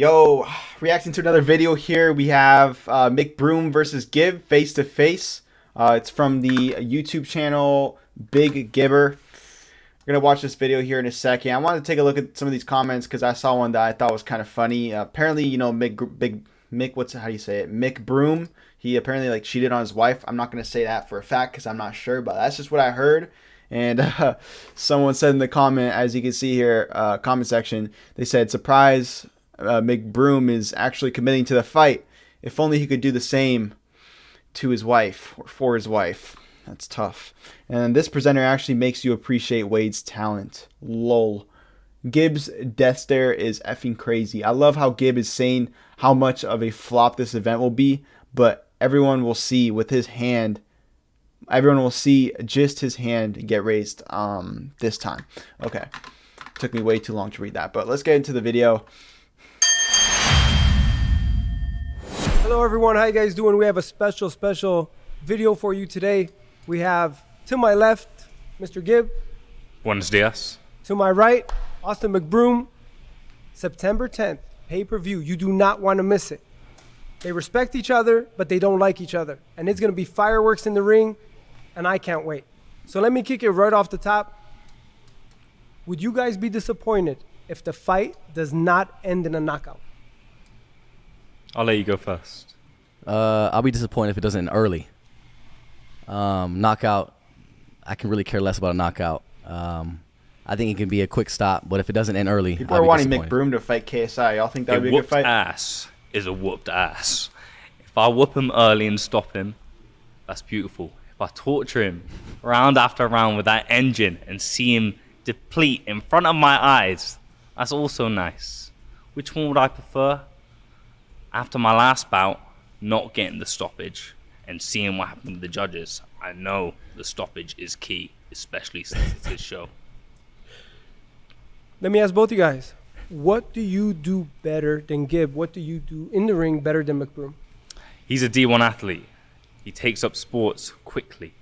Yo, reacting to another video here. We have McBroom versus Gib face to face. It's from the YouTube channel Big Gibber. We're gonna watch this video here in a second. I wanted to take a look at some of these comments because I saw one that I thought was kind of funny. Apparently, you know, McBroom. He apparently like cheated on his wife. I'm not gonna say that for a fact because I'm not sure, but that's just what I heard. And someone said in the comment, as you can see here, comment section, they said, "Surprise, McBroom is actually committing to the fight. If only he could do the same to his wife or for his wife." That's tough. And this presenter actually makes you appreciate Wade's talent. Lol. Gib's death stare is effing crazy. I love how Gib is saying how much of a flop this event will be, but everyone will see with his hand. Everyone will see just his hand get raised this time. Okay. Took me way too long to read that, but let's get into the video. Hello everyone, how you guys doing? We have a special video for you today. We have to my left, Mr. Gib. Buenos dias. To my right, Austin McBroom. September 10th, pay-per-view. You do not want to miss it. They respect each other, but they don't like each other. And it's going to be fireworks in the ring, and I can't wait. So let me kick it right off the top. Would you guys be disappointed if the fight does not end in a knockout? I'll let you go first. I'll be disappointed if it doesn't end early. Knockout, I can really care less about a knockout. I think it can be a quick stop, but if it doesn't end early, people are wanting McBroom to fight KSI. Y'all think that would be a good fight? Ass is a whooped ass. If I whoop him early and stop him, that's beautiful. If I torture him round after round with that engine and see him deplete in front of my eyes, that's also nice. Which one would I prefer? After my last bout, not getting the stoppage and seeing what happened with the judges, I know the stoppage is key, especially since it's his show. Let me ask both you guys, what do you do better than Gib? What do you do in the ring better than McBroom? He's a D1 athlete. He takes up sports quickly.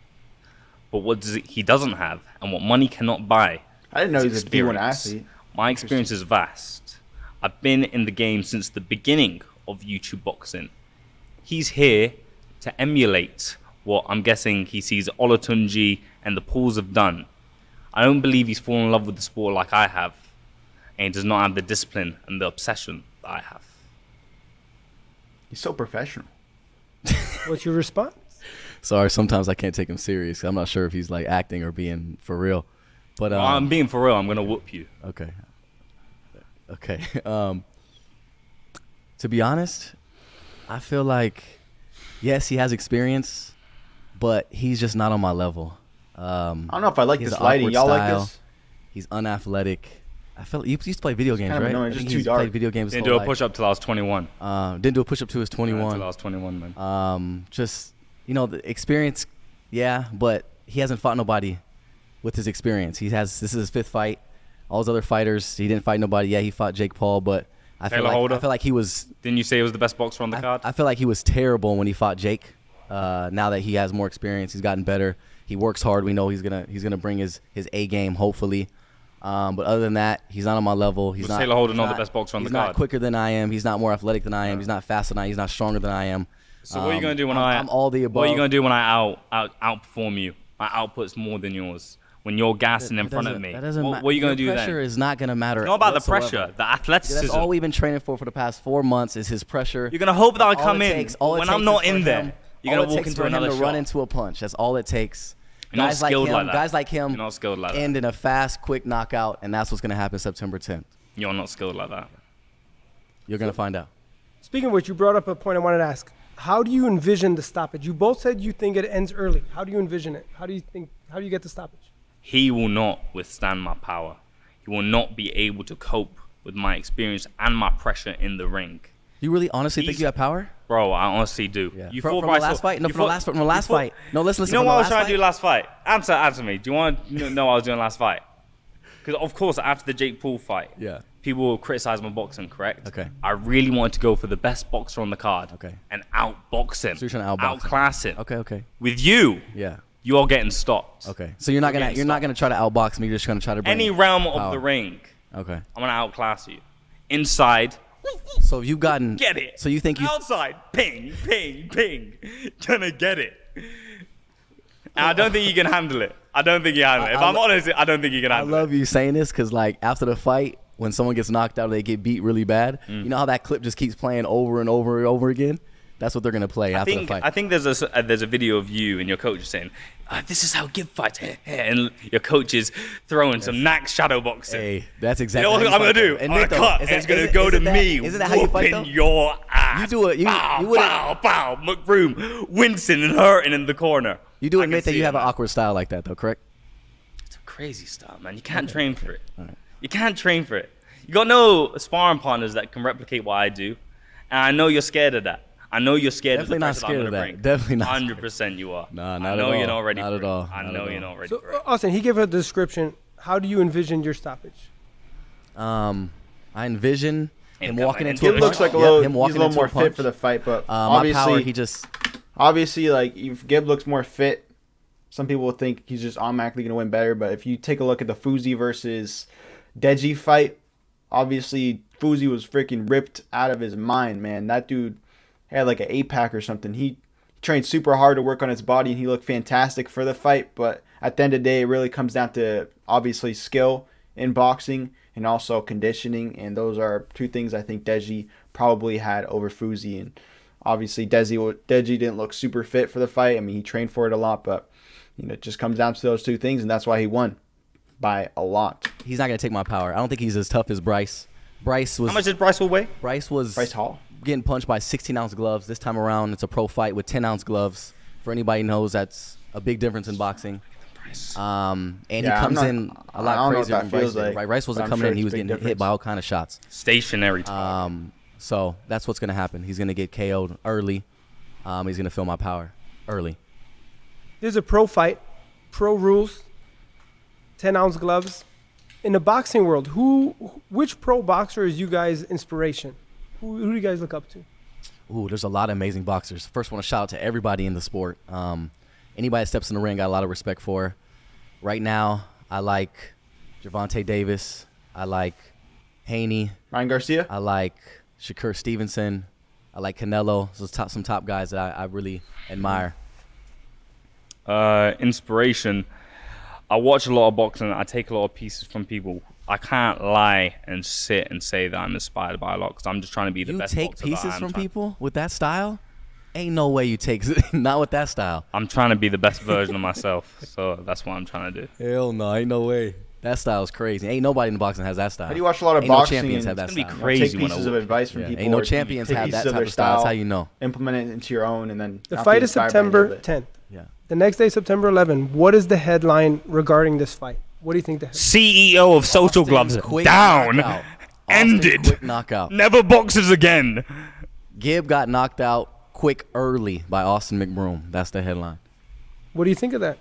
But what he doesn't have, and what money cannot buy, I didn't know he was a D1 athlete. My experience is vast. I've been in the game since the beginning of YouTube boxing. He's here to emulate what I'm guessing he sees Olatunji and the Pauls have done. I don't believe he's fallen in love with the sport like I have, and he does not have the discipline and the obsession that I have. He's so professional. What's your response? Sorry, sometimes I can't take him serious. I'm not sure if he's like acting or being for real. But Well, I'm being for real. I'm gonna whoop you. Okay. Okay. To be honest, I feel like, yes, he has experience, but he's just not on my level. I don't know if I like this lighting. Y'all like this? He's unathletic. I feel you used to play video games, kind of right? annoying. It's just He's too dark. played video games. Didn't do a push-up till I was 21. Didn't do a push-up till he was 21. Until I was 21, man. Just, you know, the experience, yeah, but he hasn't fought nobody with his experience. This is his 5th fight. All his other fighters, he didn't fight nobody. Yeah, he fought Jake Paul, but I feel like he was. Didn't you say he was the best boxer on the card? I feel like he was terrible when he fought Jake. Now that he has more experience, he's gotten better. He works hard. We know he's gonna bring his A game, hopefully. But other than that, he's not on my level. He's not. Taylor Holder not the best boxer on the card? He's not quicker than I am. He's not more athletic than I am. He's not faster than I am. He's not stronger than I am. So what are you gonna do when I'm all the above. What are you gonna do when I outperform you? My output's more than yours. When you're gassing in front of me, what are you gonna do then? Pressure is not gonna matter. It's not about whatsoever. the pressure, the athleticism. That's all we've been training for the past 4 months is his pressure. You're gonna hope that I come in when I'm not in there. You're gonna walk into another shot. Run into a punch. That's all it takes. You're not skilled like that. Guys like him You're not skilled like that. end in a fast, quick knockout, and that's what's gonna happen September 10th. You're not skilled like that. You're gonna find out. Speaking of which, you brought up a point I wanted to ask. How do you envision the stoppage? You both said you think it ends early. How do you envision it? How do you get the stoppage? He will not withstand my power. He will not be able to cope with my experience and my pressure in the ring. You really honestly think you have power? Bro, I honestly do. Yeah. You from the last fight? No, from the last fight. No, listen. You know what I was trying to do last fight? Answer me. Do you want to know what I was doing last fight? Because, of course, after the Jake Paul fight, yeah, people will criticize my boxing, correct? Okay. I really wanted to go for the best boxer on the card. Okay. And outbox him. So you're trying to outbox outclass him. Okay. With you, yeah, you are getting stopped. Okay. So you're not gonna try to outbox me. You're just gonna try to bring any realm of power. the ring. Okay. I'm gonna outclass you. Inside, So you've gotten. Get it. So you think you. Outside. Ping, ping, ping. Gonna get it. And I don't think you can handle it. I don't think you handle it. If I'm honest, I don't think you can I handle it. love you saying this because, like, after the fight, when someone gets knocked out or they get beat really bad, you know how that clip just keeps playing over and over and over again? That's what they're going to play after the fight. I think there's a video of you and your coach saying, this is how Gib fights. And your coach is throwing some knack shadow boxing. Hey, that's exactly what I'm going to do? I'm going to cut, and it's going to go to me. Isn't that how you fight, though? Your ass. You do it. Pow. McBroom wincing and hurting in the corner. You do admit that you have an awkward style like that, though, correct? It's a crazy style, man. You can't train for it. You can't train for it. You got no sparring partners that can replicate what I do. And I know you're scared of that. I know you're scared Definitely of the not pressure scared I'm of gonna that. bring. Definitely not. 100% you are. Nah, not I at know all. you're not ready Not for at it. all. I Not know at you're all. not ready So, for it. Austin, he gave a description. How do you envision your stoppage? I envision him got walking my into hand. a It looks like a Yep, little. him He's a walking little into more a punch. fit for the fight, but My obviously, power, he just. obviously, like if Gib looks more fit, some people will think he's just automatically going to win better. But if you take a look at the Fuzi versus Deji fight, obviously Fuzi was freaking ripped out of his mind, man. That dude had like an 8-pack or something. He trained super hard to work on his body, and he looked fantastic for the fight. But at the end of the day, it really comes down to obviously skill in boxing and also conditioning, and those are two things I think Deji probably had over Fuzi. And obviously Deji didn't look super fit for the fight. I mean, he trained for it a lot, but it just comes down to those two things, and that's why he won by a lot. He's not going to take my power. I don't think he's as tough as Bryce. Bryce was. How much did Bryce will weigh? Bryce was. Bryce Hall. Getting punched by 16-ounce gloves. This time around, it's a pro fight with 10-ounce gloves. For anybody who knows, that's a big difference in boxing. And he comes in a lot crazier than Bryce did. Right? Bryce wasn't coming in. He was getting hit by all kind of shots. Stationary. So that's what's going to happen. He's going to get KO'd early. He's going to feel my power early. There's a pro fight, pro rules, 10-ounce gloves. In the boxing world, which pro boxer is you guys' inspiration? Who do you guys look up to? Ooh, there's a lot of amazing boxers. First, I want to shout out to everybody in the sport. Anybody that steps in the ring, I got a lot of respect for. Right now, I like Gervonta Davis. I like Haney. Ryan Garcia. I like Shakur Stevenson. I like Canelo. Those are some top guys that I really admire. Inspiration. I watch a lot of boxing. I take a lot of pieces from people. I can't lie and sit and say that I'm inspired by a lot because I'm just trying to be the best boxer. You take pieces from people with that style? Ain't no way you take not with that style. I'm trying to be the best version of myself, so that's what I'm trying to do. Hell no, ain't no way. That style is crazy. Ain't nobody in the boxing has that style. How do you watch a lot of ain't boxing? No champions and have that it's gonna style. be crazy. Take pieces of advice from people. Ain't no or champions take have pieces that of type their of style. That's how you know. Implement it into your own, and then The not fight be is inspired by any of September it. 10th. Yeah. The next day, September 11th. What is the headline regarding this fight? What do you think the headline? CEO of Social Gloves Quick down, knockout. ended, Quick knockout. never boxes again. Gib got knocked out quick early by Austin McBroom. That's the headline. What do you think of that?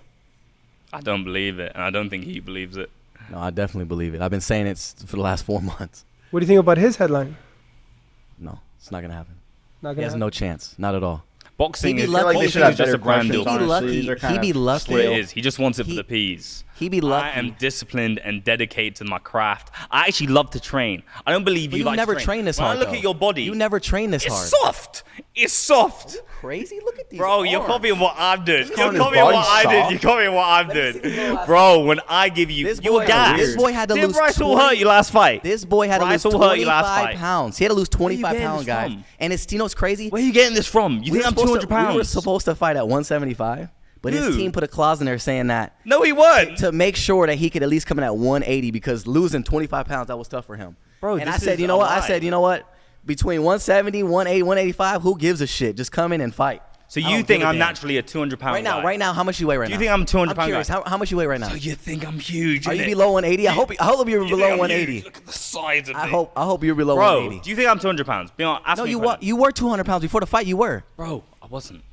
I don't believe it, and I don't think he believes it. No, I definitely believe it. I've been saying it for the last 4 months. What do you think about his headline? No, it's not going to happen. Not He gonna has happen. no chance. Not at all. Boxing He is be lucky. I feel like they boxing should have is just better a brand questions, deal. He be honestly. lucky. These are He kind be of lucky. That's what it stale. is. He just wants it for the peas. He be lucky. I am disciplined and dedicated to my craft. I actually love to train. I don't believe But you you like never to train this when hard. I look though. at your body. You never train this it's hard. soft. It's soft. Crazy? Look at these. Bro, you're arms. copying what I'm doing. You're calling his copying what body I did. soft? You're copying what I'm Let me see doing. the last Bro, when I give you, This you were boy, gassed. this boy had to Did lose Bryce will 20 hurt you last fight? This boy had to lose Bryce will hurt you last 25 fight. pounds. He had to lose 25 getting pounds, this guys. from? And it's, you know what's crazy? Where are you getting this from? You We think were I'm supposed 200 pounds? We were supposed to fight at 175, but his Dude. team put a clause in there saying that No, he weren't. to make sure that he could at least come in at 180 because losing 25 pounds, that was tough for him. Bro, and this I said, is you know a what? I lie. said, you know what? Between 170, 180, 185, who gives a shit? Just come in and fight. So I you don't think give a I'm damn. naturally a 200-pound guy? Right now, how much you weigh right Do now? you think I'm a 200 I'm pound curious. guy? How much you weigh right now? So you think I'm huge? Are you innit? below 180? I hope you're You think below I'm 180. huge? Look at the size of me. I hope you're below Bro, 180. do you think I'm 200 pounds? Be honest, ask No, me you a were question. 200 pounds before the fight. You were. Bro, I wasn't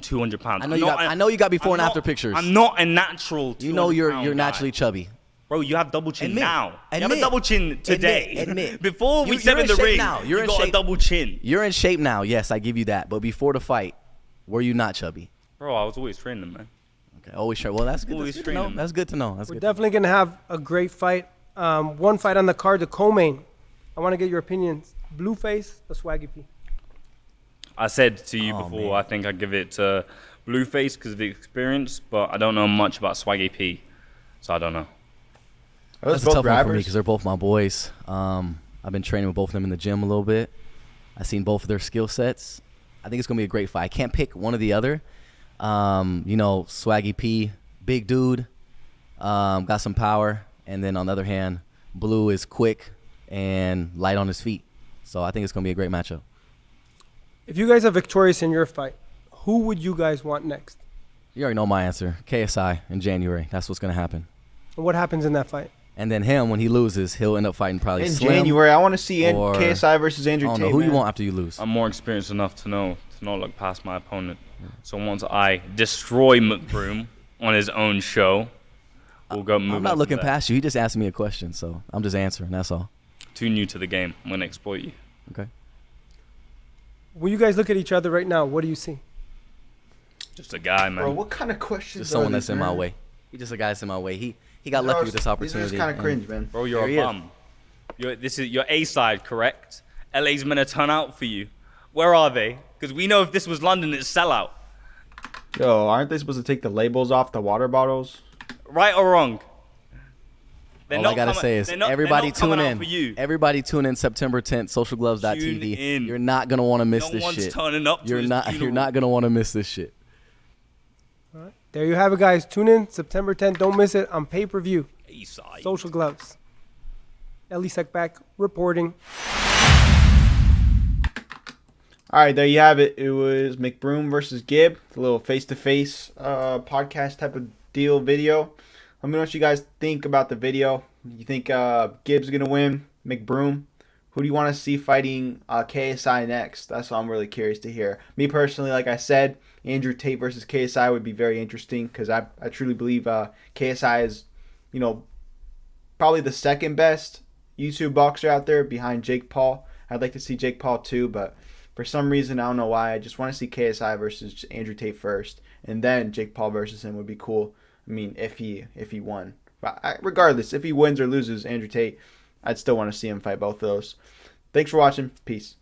200 pounds. I know you got before and after pictures. I'm not a natural 200 You know you're pound naturally guy. chubby. Bro, you have double chin Admit. now. You have a Admit. double chin today. Admit. Before we You're step in in the shape ring, now. You're you in got a shape. double chin. You're in shape now. Yes, I give you that. But before the fight, were you not chubby? Bro, I was always training, man. Okay, always sure. Well, that's good. Always That's good to know. training. That's good to know. That's We're good. definitely going to have a great fight. One fight on the card, the co-main. I want to get your opinions. Blueface or Swaggy P? I said to you Oh, before, man. I think I'd give it to Blueface because of the experience, but I don't know much about Swaggy P, so I don't know. Are those That's a tough both one for me rappers? because they're both my boys. I've been training with both of them in the gym a little bit. I've seen both of their skill sets. I think it's gonna be a great fight. I can't pick one or the other. Swaggy P, big dude, got some power, and then on the other hand, Blue is quick and light on his feet. So I think it's gonna be a great matchup. If you guys are victorious in your fight, who would you guys want next? You already know my answer. KSI in January. That's what's gonna happen. And what happens in that fight? And then him, when he loses, he'll end up fighting probably In Slim. January, I want to see or- KSI versus Andrew I don't Tate. know who you man. want after you lose. I'm more experienced enough to know to not look past my opponent. So once I destroy McBroom on his own show, we'll go move on I'm not from looking there. past you. He just asked me a question, so I'm just answering. That's all. Too new to the game. I'm gonna exploit you. Okay. When you guys look at each other right now, what do you see? Just a guy, man. Bro, what kind of questions Just someone are that's these, in my man? way. He just a guy that's in my way. He got lucky with this opportunity. These are just kind of and- cringe, man. Bro, you're There a he is. bum. This is your A side, correct? LA's meant to turn out for you. Where are they? Because we know if this was London, it's sellout. Yo, aren't they supposed to take the labels off the water bottles? Right or wrong? They're All not I gotta coming- say is they're not- everybody they're not coming tune out in. for you. Everybody tune in September 10th, socialgloves.tv. Tune in. You're not gonna want to miss No this one's shit. turning up to You're his not. You're funeral. not gonna want to miss this shit. All right. There you have it, guys. Tune in September 10th. Don't miss it on pay-per-view. A side. Social Gloves. Ellie Sekback reporting. All right, there you have it. It was McBroom versus Gib, a little face-to-face podcast type of deal video. Let me know what you guys think about the video. You think Gib's gonna win? McBroom? Who do you want to see fighting KSI next? That's what I'm really curious to hear. Me personally, like I said, Andrew Tate versus KSI would be very interesting because I truly believe KSI is, probably the second best YouTube boxer out there behind Jake Paul. I'd like to see Jake Paul too, but for some reason, I don't know why. I just want to see KSI versus Andrew Tate first, and then Jake Paul versus him would be cool. I mean, if he won. But regardless, if he wins or loses Andrew Tate, I'd still want to see him fight both of those. Thanks for watching. Peace.